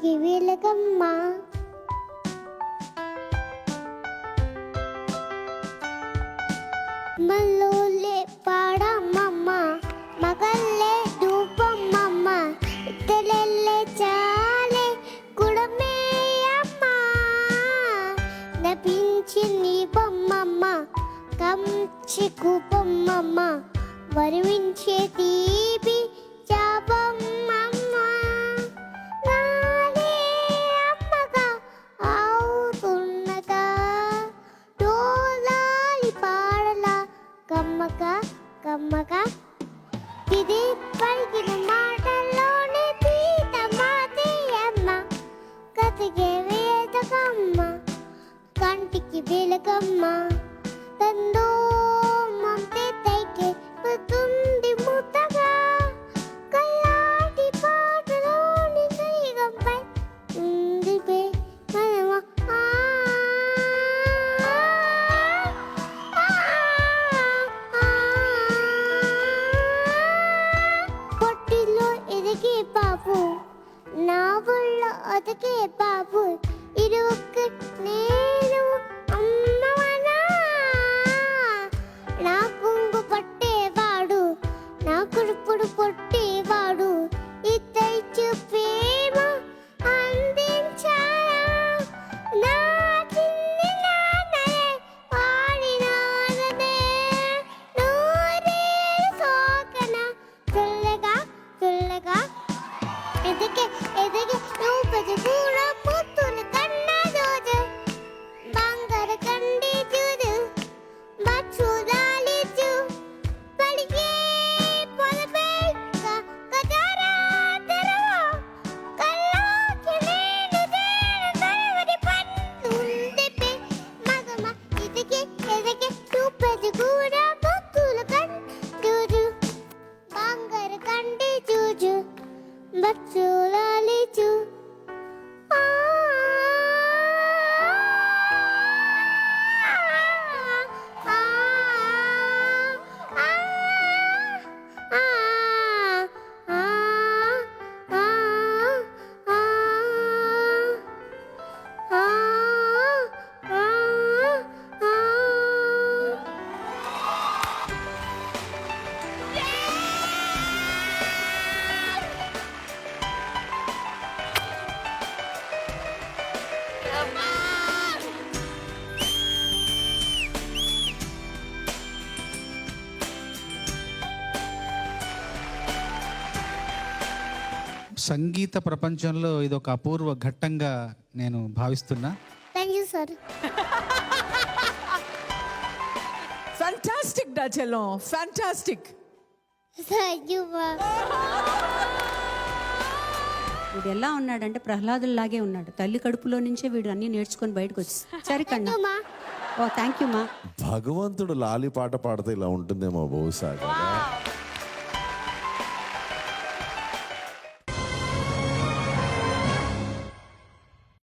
కంటికి వెలుగమ్మ మల్లోలే పాడమ్మమ్మ మగల్లే ధూపమ్మమ్మ ఇతలెల్లే చాలే కుడమేయమ్మ నపించి నీ బొమ్మమ్మ కంచి కూపమ్మమ్మ వరివించే తీపి చాపమ్మమ్మ నాదే అమ్మగా అవుతున్నదా డోలాలి పాడలా కమ్మగా కమ్మగా ఇది పలికిన మాటల్లోనే పీత మాతే అమ్మ కతికే వేదకమ్మ కంటికి వెలుగమ్మ తందో మంతే తైకే పుతుంది ముతగా కల్లాటి పాటలోని సరిగంపై ఉంది పే మనమ పొట్టిలో ఎదిగే బాబు నా ఒళ్ళో ఒదిగే బాబు ఇరుక్క నేను అమ్మవనా నా కొంగు పట్టేవాడు నా కుడుపుడు కొట్టేవాడు ఇద్దరు ప్రేమ అందించాలా నా చిన్ని నాన్నలే పాడినాననే నూరేళ్ళు సోకన చల్లగా చల్లగా ఎదిగే ఎదిగే నువ్వు పెద్ద కూడా పొత్తులు కన్నా జోజు బంగారు కండి చూడు బచ్చులాలి చూ పడిగే పొలపేక కజారా తెరవా కల్లాకి నేను తేన తరవడి పన్నుంది పే మగమ ఎదిగే ఎదిగే నువ్వు పెద్ద కూడా పొత్తులు కండు బంగారు కండి చూజు బచ్చులాలి చూ సంగీత ప్రపంచంలో ఇది ఒక అపూర్వ ఘట్టంగా నేను భావిస్తున్నా. Thank you sir. ఫ్యాంటాస్టిక్ డాచెల్లో ఫ్యాంటాస్టిక్. థ్యాంక్ యూ మా. వీడు ఎలా ఉన్నాడంటే ప్రహ్లాదుల్లాగే ఉన్నాడు. తల్లి కడుపులో నుంచే వీడు అన్ని నేర్చుకొని బయటకు వచ్చి సరే కన్నా. మా ఓ థ్యాంక్ యూ మా. భగవంతుడు లాలి పాట పాడితే ఇలా ఉంటుందేమో బహుశా కదా.